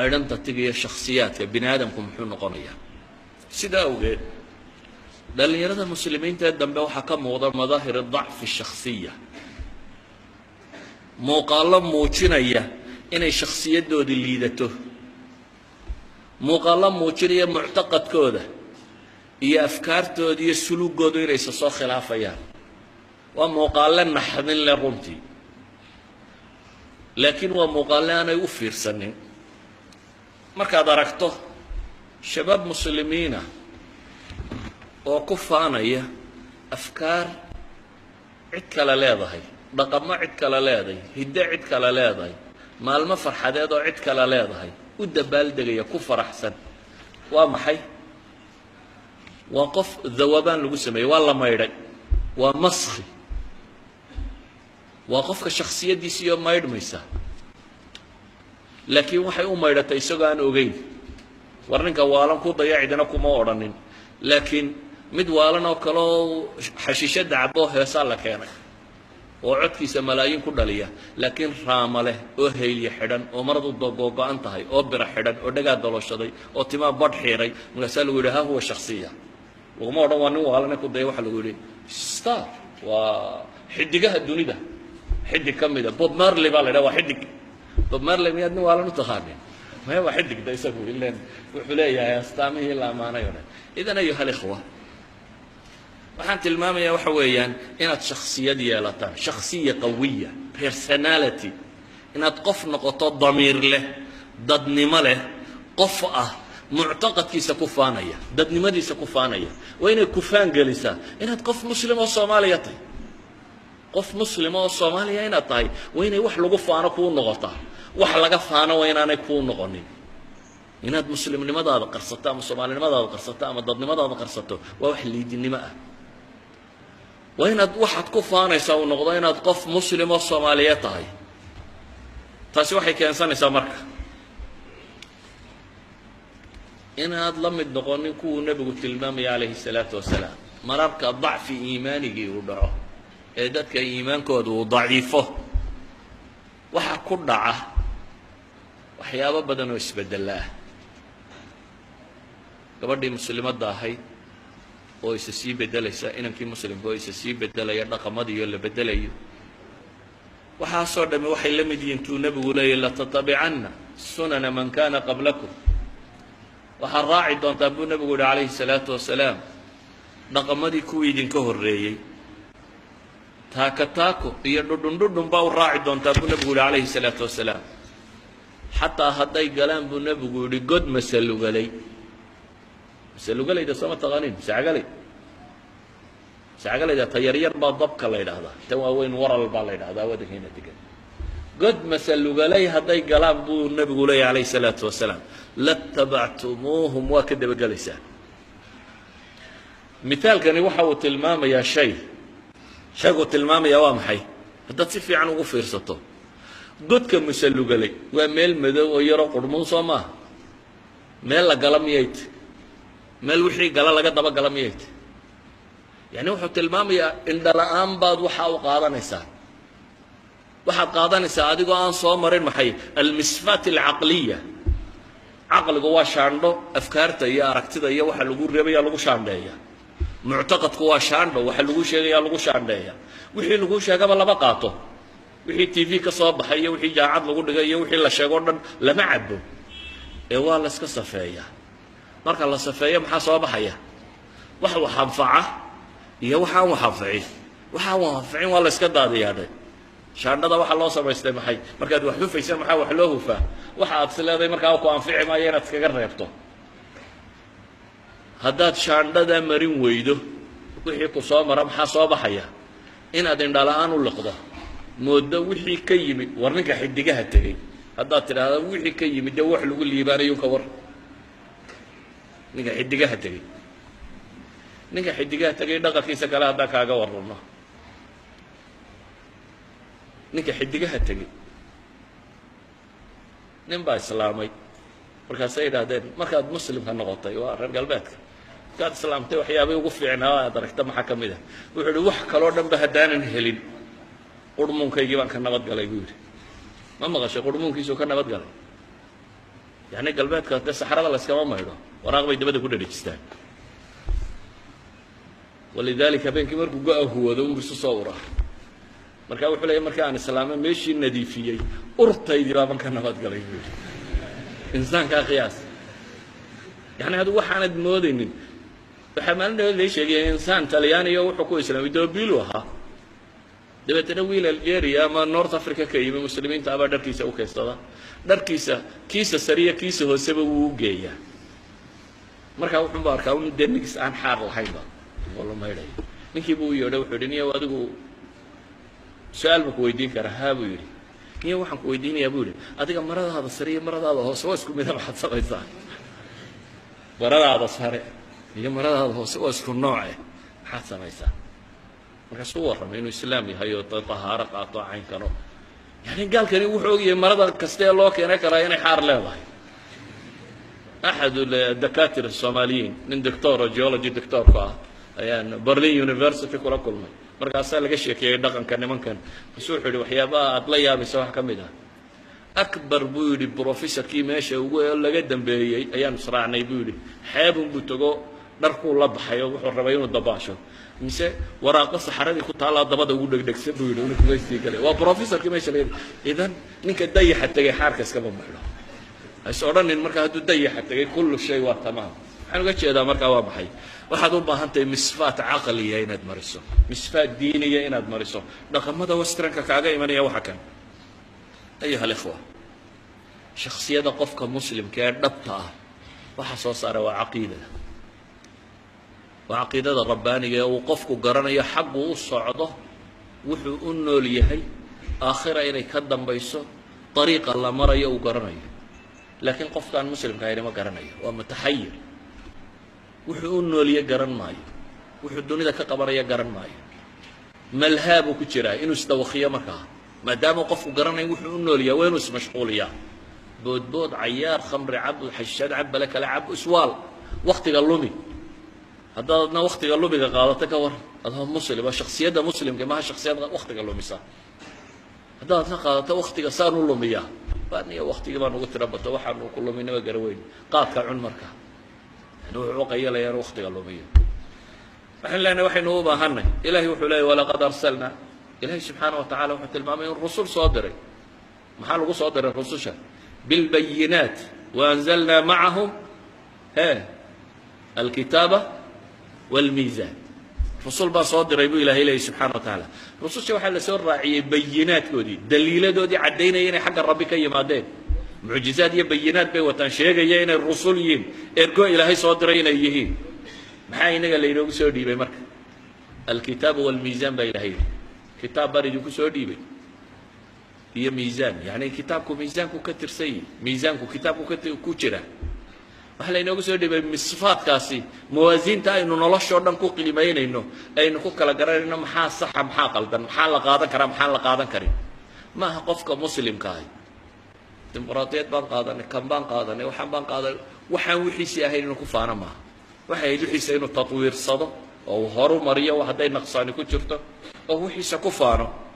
identity iyo shakhsiyaadka bini aadamku muxuu noqonayaa sida awgeed dhalinyarada muslimiinta ee dambe waxaa ka muuqda madaahir dacfi shakhsiya muuqaallo muujinaya inay shakhsiyadoodii liidato muuqaallo muujinaya muctaqadkooda iyo afkaartooda iyo suluugoodu inay isa soo khilaafayaan waa muuqaalle naxdin leh runtii laakiin waa muuqaalle aanay u fiirsanin markaad aragto shabaab muslimiina oo ku faanaya afkaar cid kale leedahay dhaqamo cid kale leedahay hidde cid kale leedahay maalmo farxadeed oo cid kale leedahay u dabaaldegaya ku faraxsan waa maxay waa qof dawabaan lagu sameeyey waa la maydhay waa maskhi waa qofka shakhsiyaddiisiiyo maydhmaysa laakiin waxay u maydhatay isagoo aan ogeyn war ninka waalan ku daya cidina kuma odhanin laakiin mid waalan oo kale oo xashiishadda caboo heesaa la keenay oo codkiisa malaayiin ku dhaliya laakiin raama leh oo hayliya xidhan oo maradu googo-an tahay oo bira xidhan oo dhagaa dalooshaday oo timaa badh xiiray markaasaa lagu yidhi ha huwa shakhsiya laguma odhan waa nin waalane ku daya waxaa lagu yidhi star waa xidigaha dunida xidig ka mida bob marley baa la yidhaha waa xidig bob marley miyaad nin waalan u taqaanin maya waa xidig da isagu ileen wuxuu leeyahay astaamihii la ammaanay oo dhan idan ayuha alikhwa waxaan tilmaamayaa waxa weeyaan inaad shakhsiyad yeelataan shakhsiya qawiya personality inaad qof noqoto damiir leh dadnimo leh qof ah muctaqadkiisa ku faanaya dadnimadiisa ku faanaya waa inay ku faan gelisaa inaad qof muslim oo soomaaliya tahay qof muslim oo soomaaliya inaad tahay waa inay wax lagu faano kuu noqotaa wax laga faano waa inaanay kuu noqonin inaad muslimnimadaada qarsato ama soomaalinimadaada qarsato ama dadnimadaada qarsato waa wax liidinimo ah waa inaad waxaad ku faanaysaa uu noqdo inaad qof muslim oo soomaaliyeed tahay taasi waxay keensanaysaa marka inaad la mid noqonin kuwuu nebigu tilmaamaya calayhi salaatu wasalaam mararka dacfi iimaanigii uu dhaco ee dadka iimaankooda uu daciifo waxa ku dhaca waxyaabo badan oo isbeddela ah gabadhii muslimadda ahayd oo isa sii beddelaysa inankii muslimka oo isa sii beddelaya dhaqamadiiyo la beddelayo waxaasoo dhammi waxay la mid yihiin tuu nebigu leeyahy latatabicanna sunana man kana qablakum waxaad raaci doontaa buu nebigu yihi calayhi salaatu wasalaam dhaqamadii kuwii idinka horreeyey taaka taako iyo dhudhundhudhun baa u raaci doontaa buu nebigu yihi calayhi salaatu wasalaam xataa hadday galaan buu nebigu yihi god masalugalay masalugalayda sooma taqaaniin masacagalayda ta yaryar baa dabka la yidhaahdaa tan waaweyn waral baa la yidhahdaa wadankeena degan god masalugalay hadday galaan buu nebigu leeyahy calayhi salaatu wasalaam latabactumuuhum waa ka dabagelaysaan mithaalkani waxa uu tilmaamayaa shayguu tilmaamayaa waa maxay haddaad si fiican ugu fiirsato godka masalugalay waa meel madow oo yaroo qurhmuun soo maaha meel la gala miyay ti meel wixii gala laga daba gala miyay ti yani wuxuu tilmaamayaa indhala-aan baad waxaa u qaadanaysaa waxaad qaadanaysaa adigoo aan soo marin maxay almisfaat alcaqliya caqligu waa shaandho afkaarta iyo aragtida iyo waxa lagu reebaya lagu shaandheeya muctaqadku waa shaandho waxa lagu sheegaya lagu shaandheeya wixii lagu sheegaba lama qaato wixii tv ka soo baxay iyo wixii jaacad lagu dhigay iyo wixii la sheego dhan lama cabo ee waa la iska safeeyaa marka la safeeyo maxaa soo baxaya wax wax anfaca iyo waxa aan wax anficin waxa aan anficin waa la iska daadiyaadhay shaandhada waxa loo samaystay maxay markaad wax hufaysan maxaa wax loo hufaa waxa aad sileeday markaa ku anfici maayo inaad iskaga reebto haddaad shaandhada marin weydo wixii ku soo mara maxaa soo baxaya inaad indhala-aan u liqdo moodo wixii ka yimid war ninka xidigaha tegey haddaad tidhaahda wixii ka yimid dee wax lagu liibaanayo ka war ninka xidigaha tegey ninka xidigaha tegay dhaqankiisa kale haddaan kaaga warrano ninka xidigaha tegey nin baa islaamay markaasay yidhaahdeen markaad muslimka noqotay waa reer galbeedka markaad islaamtay waxyaabay ugu fiicnaa aad aragta maxaa ka mid ah wuxuu yihi wax kaloo dhan ba haddaanan helin qurhmuunkaygii baan ka nabad galay buu yidhi ma maqashay qurhmuunkiisuu ka nabad galay يعني قلبات كده صحراء الله سكما ما يروح وراغب يدبده كله رجستان ولذلك بين كمر جاء هو ذو بصورة مركا وحلا مركا عن السلامة ماشي النديفية أرتي دي بابا كان نفاد قليل إنسان كقياس يعني هذا واحد مودين بحملنا ليش يجي إنسان تلياني يروح حكوا إسلامي دبيلوها دبتنا ويل الجيريا ما نورث أفريقيا كيما مسلمين تابع دركيسة أو كيسة دركيسة كيسة سرية كيسة هو سبب وجية مركا وحنا باركا وندنكس عن حار الحيبة والله ما يدري نكى بوي يدو حدني وادو سؤال بكويدين كرهاب يري نيا وحنا كويدين يا بوري أتيك مرض هذا سرية مرض هذا هو سواسكم إذا ما حد سوى إنسان مرض هذا سريع هي مرض هذا هو سواسكم نوعه حد سوى إنسان مركا صور من إنه إسلامي هيو طهارة قاطع عين كانوا يعني قال كان يوحوي مرض كستيل الله كأنك راينا حار له أحد الدكاترة الصوماليين من دكتور جيولوجي دكتور كا يعني برلين يونيفرسيتي كل ما مركا سأل قشية كي دقن كان من كان مسوح له وحيابا أطلعها بسواح كمدها أكبر بودي بروفيسور كي ماشى ولا قدم بي أيام صراعنا يبودي حابهم بتجو نركو الله بحياة وحربيون الضباشة مسا وراء الصحراء كنت على الضباب وقول لك سبودي ونك ماشي كله وبروفيسور كي ماشى إذا نك تضيع حتى حركة كمان معه السؤال إن مركا تضيع حتى كل شيء وتمام أنا قلت هذا مركا واضح waxaad u baahan tahay misfaat caqliya inaad mariso misfaat diiniya inaad mariso dhaqamada westernka kaaga imanaya waxa kan ayuha alikhwa shakhsiyada qofka muslimka ee dhabta ah waxa soo saara waa caqiidada rabbaaniga ee uu qofku garanayo xaq uu socdo wuxuu u nool yahay aakhira inay ka dambayso طريقه la marayo uu garanayo laakiin qofkan muslimka ah ma garanayo waa mutahayyir wuxuu u nooliye garan maayo wuxuu dunida ka qabanaya garan maayo malhaabu ku jira inuu isdawqiyo markaa maadaama qofku garanayo wuxuu u nooliyaa waa inuu ismashquuliyaa boodbood cayaar khamri cab xashad cab balaka lacab iswaal waqtiga lumi haddaadna waqtiga lumiga qaadato ka war adoo muslima shakhsiyada muslimka ma shakhsiyada waqtiga lumisa haddaadna qaadato waqtiga saan u lumiya baaniya waqtiga baan ugu tirabato waxaan ku luminaba garaweyn qaadka cun markaa نوع قيل يا أختي قالوا بيه نحن لنا وحين هو باهنا إلهي وحلاه ولقد أرسلنا إلهي سبحانه وتعالى وحتى المامين الرسول صادري محل صادر الرسول بالبينات وأنزلنا معهم الكتابة والميزان الرسول بصادر يبو إلهي سبحانه وتعالى الرسول شو حل سر راعي بينات كودي دليل دودي عدينا يعني حق ربك يمادين معجزات يبينات بي وتنشيغ يين الرسولين ارجو الهي صادرين يهين maxay inaga la inoogu soo dhiibay marka الكتاب والميزان بين الهي كتاب بريدو كسو ديبي هي ميزان يعني كتابكو ميزانكو كترسي ميزانكو كتابكو كجرا waxa la inoogu soo dhiibay misfaadkaasi muwaasiinta aynu nolosha dhan ku qiimeynayno aynu ku kala garanayno maxaa sax maxaa qaldan maxaa la qaadan karaa maxaa la qaadan karin ma aha qofka muslimka ah dimuqraadiyad baan qaadanay kan baan qaadanay waxaan baan qaadanay waxaan wixiisi ahayn inuu ku faana maaha waxa ay wixiisa inuu tatwiirsado oo horumariyo wax haday naqsaani ku jirto oo wixiisa ku faano